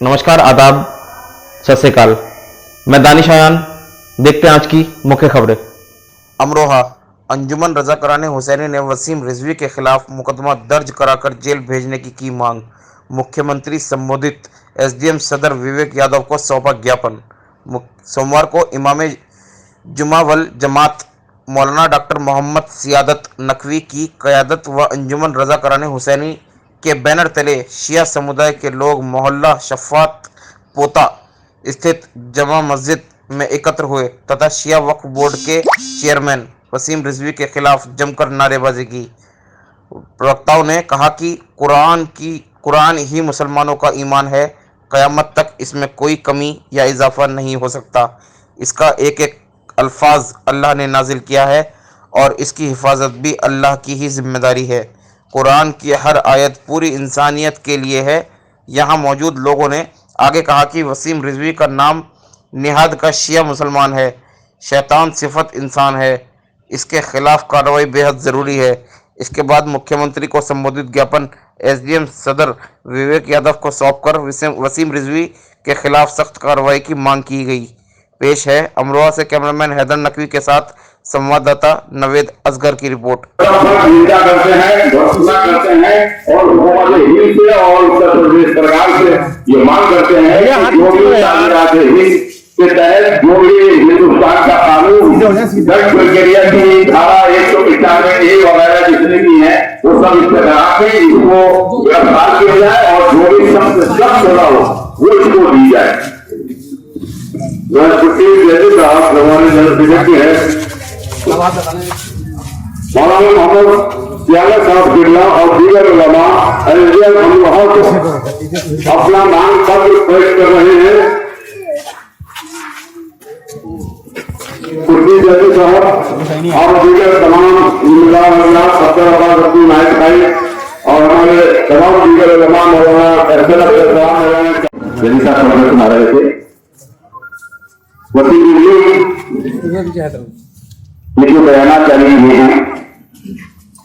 नमस्कार, आदाब, सत श्री अकाल। मैं दानिश आयान। देखते हैं आज की मुख्य खबरें। अमरोहा अंजुमन रजा कराने हुसैनी ने वसीम रिजवी के खिलाफ मुकदमा दर्ज कराकर जेल भेजने की मांग। मुख्यमंत्री संबोधित एसडीएम सदर विवेक यादव को सौंपा ज्ञापन। सोमवार को इमाम जुमा वल जमात मौलाना डॉक्टर मोहम्मद सियादत नकवी की क़यादत व अंजुमन रजा कराने हुसैनी के बैनर तले शिया समुदाय के लोग मोहल्ला शफ़ात पोता स्थित जमा मस्जिद में एकत्र हुए तथा शिया वक्फ बोर्ड के चेयरमैन वसीम रिजवी के खिलाफ जमकर नारेबाजी की। प्रवक्ताओं ने कहा कि कुरान ही मुसलमानों का ईमान है, क़यामत तक इसमें कोई कमी या इजाफा नहीं हो सकता। इसका एक एक अल्फाज अल्लाह ने नाजिल किया है और इसकी हिफाजत भी अल्लाह की ही जिम्मेदारी है। कुरान की हर आयत पूरी इंसानियत के लिए है। यहाँ मौजूद लोगों ने आगे कहा कि वसीम रिजवी का नाम निहाद का शिया मुसलमान है, शैतान सिफत इंसान है, इसके खिलाफ कार्रवाई बेहद ज़रूरी है। इसके बाद मुख्यमंत्री को संबोधित ज्ञापन एसडीएम सदर विवेक यादव को सौंपकर वसीम रिजवी के खिलाफ सख्त कार्रवाई की मांग की गई। पेश है अमरोहा से कैमरामैन हैदर नकवी के साथ संवाददाता नवेद असगर की रिपोर्ट। निंदा करते हैं, घोषणा करते हैं और हुकूमत हिंद से और उत्तर प्रदेश सरकार से ये मांग करते हैं कि जो भी हिंद के तहत जो भी हिंदुस्तान का कानून दंड प्रक्रिया की धारा 195A वगैरह जितने भी है वो सब इस तरह के इसको गिरफ्तार किया जाए और जो भी सख्त सजा हो वो इसको दी जाए। साहब मौलाना मोहम्मद सियादत साहब बिरला और दीगर उलमा अमरोहा को अपना मांग पत्र पेश कर रहे हैं। कुर्सी जैसे साहब और दीगर तमाम नायक भाई और हमारे तमाम दीगर उलमा मौलाना सुना रहे थे। वसीम ये जो बयान जारी हुए हैं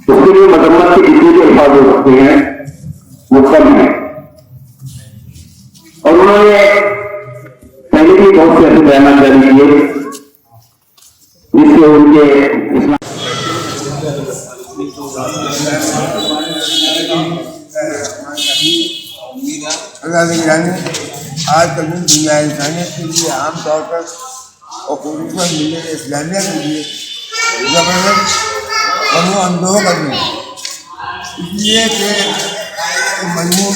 उसके लिए मजम्मत की कितनी भी अल्फाज हो सकते हैं वो कम है और उन्होंने पहले भी बहुत से ऐसे बयान जारी किए जिससे उनके आज कल दुनिया इंसानियत के लिए आमतौर पर और पुलिस में मिलने इस्लामिया के लिए जबरदस्त कमो अंदोह करनी इसलिए कि मजमून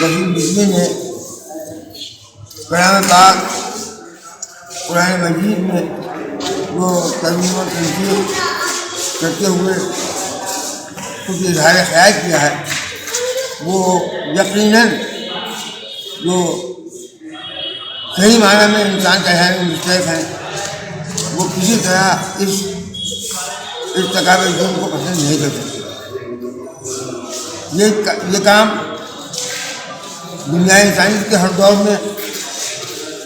वसीम रिजवी ने कलाम पाक कुरान मजीद में जो तरमीम और तनकीद करते हुए कुछ इजहार ख्याल किया है वो यकीनन जो सही मायने में इंसान का है मुस्तैफ है वो किसी तरह इस इर्तिकाब जुर्म को पसंद नहीं कर सकते। ये काम दुनिया इंसानियत के हर दौर में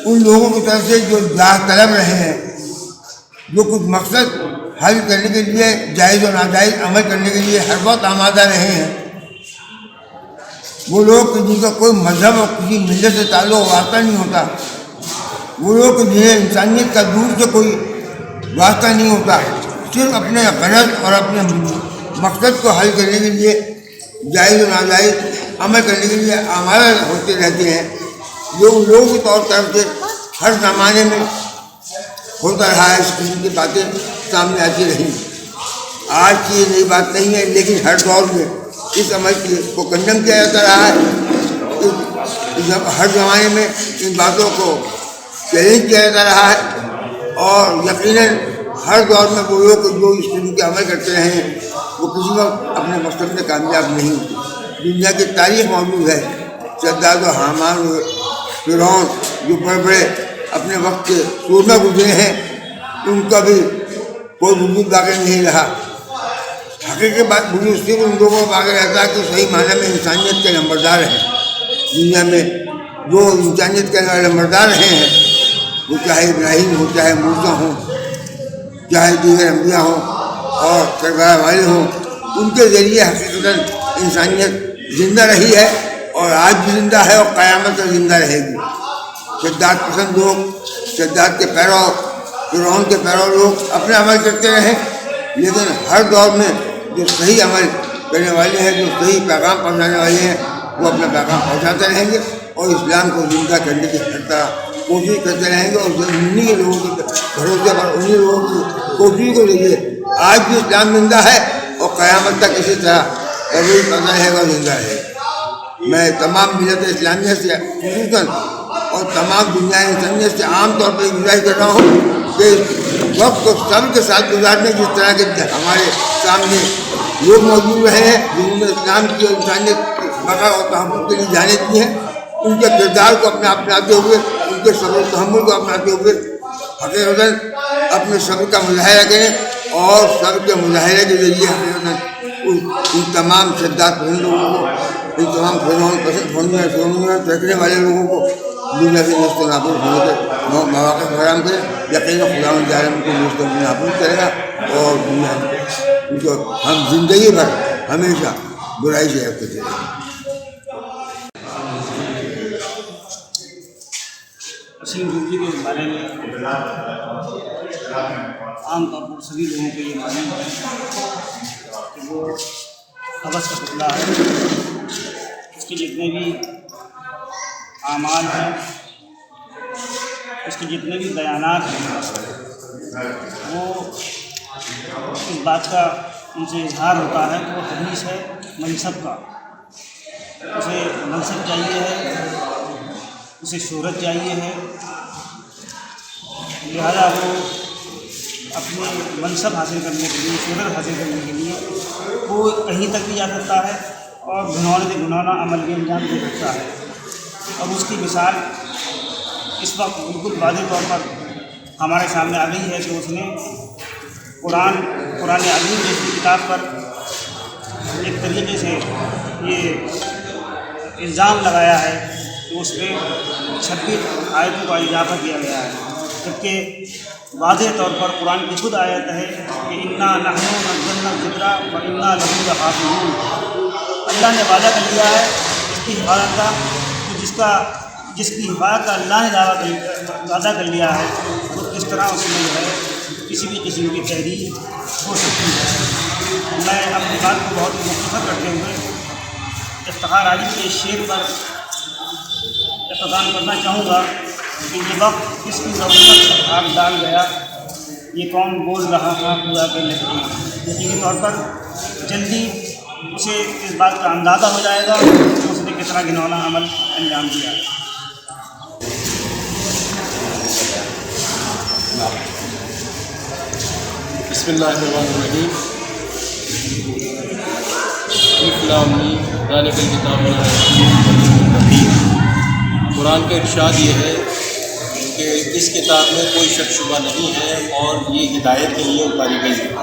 उन लोगों की तरफ से जो लाह तलब रहे हैं, जो कुछ मकसद हल करने के लिए जायज़ और नाजायज़ अमल करने के लिए हर वक्त आमादा रहे हैं, वो लोग जिनका कोई मजहब और किसी मिल्लत से ताल्लुक़ वास्ता नहीं होता, वो लोग जिन्हें इंसानियत का दूर से कोई वास्ता नहीं होता, सिर्फ अपने गरज और अपने मकसद को हल करने के लिए जायज़ और नाजायज़ अमल करने के लिए आमादा होते रहते हैं, जो उन लोगों के तौर तरफ से हर ज़माने में होता रहा है। इस किस्म की बातें सामने आती रही। आज की नई बात नहीं है, लेकिन हर दौर में इस अमल को कंडम किया जाता रहा है। हर ज़माने में इन बातों को चैलेंज किया जाता रहा है और यकीनन हर दौर में वो लोग जो इस किस्म के अमल करते रहे हैं वो किसी वक्त अपने मकसद में कामयाब नहीं होते। दुनिया की तारीख मौजूद है, सद्दाद और हामान और फिरौन जो बड़े बड़े अपने वक्त के सूरमा गुजरे हैं उनका भी कोई वजूद बाकी नहीं रहा। हकीकी बात वजूद सिर्फ उन लोगों को बाकी रहता है कि सही मायने में इंसानियत के नंबरदार हैं। दुनिया में जो इंसानियत के नंबरदार रहे हैं वो चाहे इब्राहिम हो, चाहे मूसा हो, चाहे दीगर अम्बिया हों और सरकार वाले हों, उनके ज़रिए हकीकतन इंसानियत जिंदा रही है اور آج بھی زندہ ہے اور قیامت تک زندہ رہے گی۔ شدت پسند لوگ، شدت کے پیرو، فرعون کے پیرو لوگ اپنے عمل کرتے رہیں، لیکن ہر دور میں جو صحیح عمل کرنے والے ہیں، جو صحیح پیغام پہنچانے والے ہیں، وہ اپنا پیغام پہنچاتے رہیں گے اور اسلام کو زندہ کرنے کی ہر طرح کوشش کرتے رہیں گے۔ اور انہیں کے لوگوں کے بھروسے پر، انہیں لوگوں کی کوشش کو دیکھیے، آج بھی اسلام زندہ ہے اور قیامت تک اسی طرح ضرور کرتا رہے گا، زندہ رہے گا۔ میں تمام ملت اسلامیہ سے خصوصاً اور تمام دنیا انسانیت سے عام طور پہ گزارش کر رہا ہوں کہ وقت کو صبر کے ساتھ گزارنے، جس طرح کے ہمارے سامنے لوگ موجود رہے ہیں جنہوں نے اسلام کی اور انسانیت کی بقا اور تحفظ کے لیے جانیں دی ہیں، ان کے کردار کو اپناتے ہوئے، ان کے صبر و تحمل کو اپناتے ہوئے حقیقتاً اپنے صبر کا مظاہرہ کریں اور صبر کے مظاہرے کے ذریعے حقیقتاً ان تمام شدت پسند لوگوں کو، ان تمام فرعون پسند رکھنے والے لوگوں کو دنیا سے نیست و نابود ہونے کے مواقع فراہم کریں۔ یقیناً خدا ان کو نیست و نابود کرے گا اور دنیا ان کو ہم زندگی بھر ہمیشہ برائی سے کرتے رہیں گے۔ وسیم رضوی کے بارے میں عام طور پر سبھی لوگوں کو یہ معلوم ہے کہ وہ حوث کا پتلا ہے۔ اس کے جتنے بھی اعمال ہیں، اس کے جتنے بھی بیانات ہیں، وہ اس بات کا ان سے اظہار ہوتا ہے کہ وہ حدیث ہے منصب کا۔ اسے منصب چاہیے ہے، اسے شہرت چاہیے ہے، لہذا وہ اپنے منصب حاصل کرنے کے لیے، شہرت حاصل کرنے کے لیے وہ کہیں تک بھی جا سکتا ہے اور گھنونے سے گھنونا عمل بھی انجام دے سکتا ہے۔ اور اس کی مثال اس وقت بالکل واضح طور پر ہمارے سامنے آ گئی ہے کہ اس نے قرآن عظیم جیسی کتاب پر ایک طریقے سے یہ الزام لگایا ہے کہ اس پہ 26 آیتوں کا اضافہ کیا گیا ہے، جبکہ واضح طور پر قرآن کی خود آیت ہے کہ انا نحن نزلنا الذکر و انا لہ لحافظون۔ اللہ نے وعدہ کر لیا ہے اس کی حفاظت کا، جس کی حفاظت کا اللہ نے وعدہ کر لیا ہے، تو کس طرح اس میں جو ہے کسی بھی قسم کی تحریر ہو سکتی ہے۔ میں اپنی بات کو بہت مختصر کرتے ہوئے افتخار عاجل کے اس شعر پر اختتام کرنا چاہوں گا کہ یہ وقت کس کی ضرورت آگ ڈال گیا، یہ کون بول رہا تھا خدا کے لشکر۔ یقینی طور پر جلدی اسے اس بات کا اندازہ ہو جائے گا کہ اس نے کتنا گھنونا عمل انجام دیا۔ بسم اللہ الرحمن الرحیم۔ ذالک الکتاب لا ریب فیہ۔ قرآن کا ارشاد یہ ہے کہ اس کتاب میں کوئی شک شبہ نہیں ہے اور یہ ہدایت کے لیے اتاری گئی ہے۔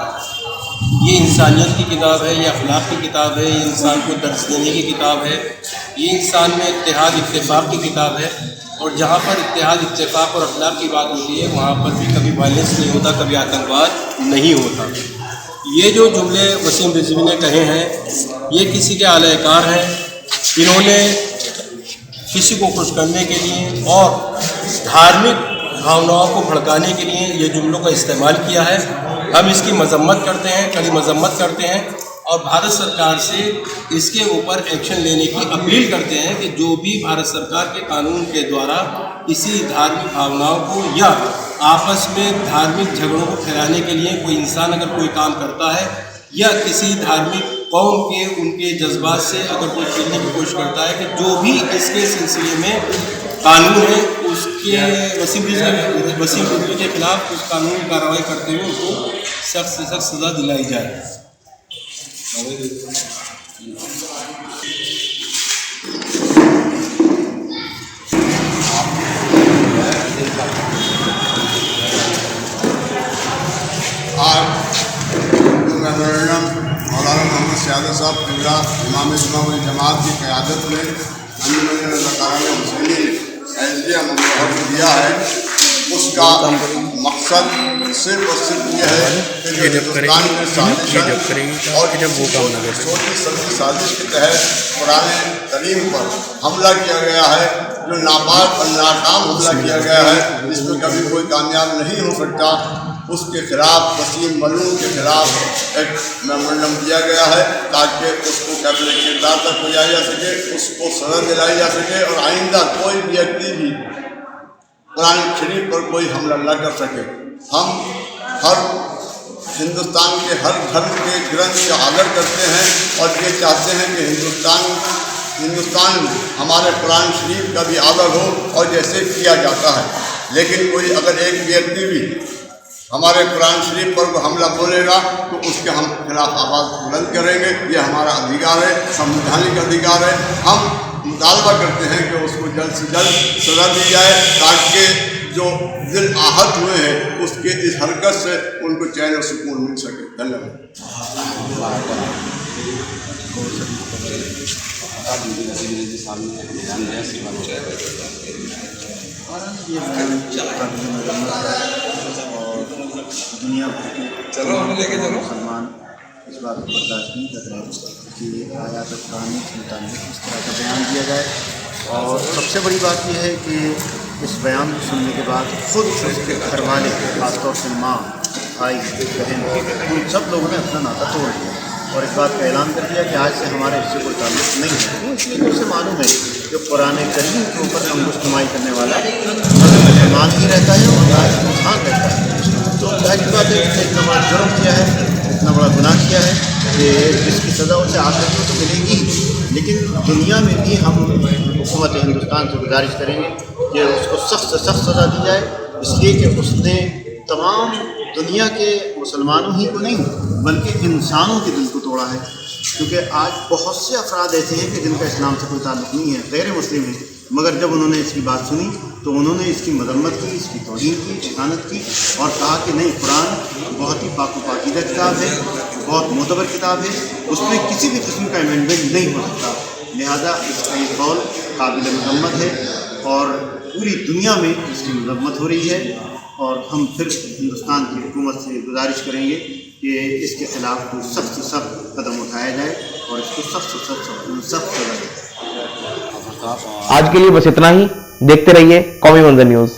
یہ انسانیت کی کتاب ہے، یہ اخلاق کی کتاب ہے، یہ انسان کو درس دینے کی کتاب ہے، یہ انسان میں اتحاد اتفاق کی کتاب ہے۔ اور جہاں پر اتحاد اتفاق اور اخلاق کی بات ہوتی ہے وہاں پر بھی کبھی وائلنس نہیں ہوتا، کبھی آتنکواد نہیں ہوتا۔ یہ جو جملے وسیم رضوی نے کہے ہیں یہ کسی کے اعلی کار ہیں، انہوں نے کسی کو خوش کرنے کے لیے اور دھارمک بھاوناؤں کو بھڑکانے کے لیے یہ جملوں کا استعمال کیا ہے۔ ہم اس کی مذمت کرتے ہیں، کڑی مذمت کرتے ہیں اور بھارت سرکار سے اس کے اوپر ایکشن لینے کی اپیل کرتے ہیں کہ جو بھی بھارت سرکار کے قانون کے دوارا کسی دھارمک بھاوناؤں کو یا آپس میں دھارمک جھگڑوں کو پھیلانے کے لیے کوئی انسان اگر کوئی کام کرتا ہے یا کسی دھارمک قوم کے ان کے جذبات سے اگر کوئی کھیلنے کی کوشش کرتا ہے کہ جو بھی اس کے سلسلے میں قانون ہے اس کے وسیم رضوی کے خلاف اس قانونی کارروائی کرتے ہوئے اس کو سخت سے سخت سزا دلائی جائے۔ مولانا محمد سیادہ صاحب قبلہ امام جمعہ والجماعت کی قیادت میں انجمن رضاکارانہ حسینی ایس ڈی ایم کو دیا ہے، उसका मकसद सिर्फ और सिर्फ यह है कि जो हिंदुस्तान में साजिश और छोटी सभी साजिश के तहत कुरान करीम पर हमला किया गया है, जो नापाक और नाकाम हमला किया गया है, जिसमें कभी कोई कामयाब नहीं हो सकता, उसके खिलाफ वसीम मलून के खिलाफ एक मेमोरेंडम दिया गया है ताकि उसको कैबिनेट किरदार तक पहुँचाया जा सके, उसको सजा दिलाई जा सके और आइंदा कोई व्यक्ति भी कुरान शरीफ पर कोई हमला न कर सके। हम हर हिंदुस्तान के हर धर्म के ग्रंथ का आदर करते हैं और ये चाहते हैं कि हिंदुस्तान में हमारे कुरान शरीफ का भी आदर हो और जैसे किया जाता है। लेकिन कोई अगर एक व्यक्ति भी हमारे कुरान शरीफ पर हमला बोलेगा तो उसके हम खिलाफ आवाज़ बुलंद करेंगे। ये हमारा अधिकार है, संवैधानिक अधिकार है। हम मुतालबा करते हैं कि उसको जल्द से जल्द सजा दी जाए ताकि जो दिल आहत हुए हैं उसके इस हरकत से उनको चैन और सुकून मिल सके। धन्यवाद। दुनिया भर के मुसलमान इस बात को बर्दाश्त नहीं कर रहे कि आयात कुरान के मुताबिक इस तरह का बयान दिया जाए। और सबसे बड़ी बात यह है कि इस बयान को सुनने के बाद खुद उसके घर वाले, खासतौर से माँ, भाई, बहन, उन सब लोगों ने अपना नाता तोड़ दिया और इस बात का ऐलान कर दिया कि आज से हमारे इससे कोई ताल्लुक़ नहीं है। इसलिए तो उसे मालूम है कि कुरान करीम के ऊपर अंगुश्तमाई करने वाला मुसलमान ही रहता है और आज इंसान रहता है। तो जाहिर बात है कि इतना बड़ा जुर्म किया है, इतना बड़ा गुनाह किया है कि जिसकी सज़ा उसे आखिर में तो मिलेगी ही, लेकिन दुनिया में भी हम हुकूमत हिंदुस्तान से गुजारिश करेंगे कि उसको सख्त से सख्त सज़ा दी जाए, इसलिए कि उसने तमाम दुनिया के मुसलमानों ही को नहीं बल्कि इंसानों के दिल को तोड़ा है। क्योंकि आज बहुत से अफराद ऐसे हैं कि जिनका इस्लाम से कोई ताल्लुक़ नहीं है, गैर मुस्लिम हैं, मगर जब उन्होंने इसकी बात सुनी तो उन्होंने इसकी मजम्मत की, इसकी तौहीन की, इहानत की और कहा कि नहीं, कुरान बहुत ही पाकीज़ा किताब है, बहुत मोतबर किताब है, उसमें किसी भी किस्म का अमेंडमेंट नहीं हो सकता। लिहाजा इसका ये कौल काबिल मजम्मत है और पूरी दुनिया में इसकी मजम्मत हो रही है। और हम फिर हिंदुस्तान की हुकूमत से गुजारिश करेंगे कि इसके ख़िलाफ़ कोई सख्त से सख्त कदम उठाया जाए और इसको सख्त से सख्त सजा दी जाए। आज के लिए बस इतना ही। देखते रहिए कौमी मंजर न्यूज़।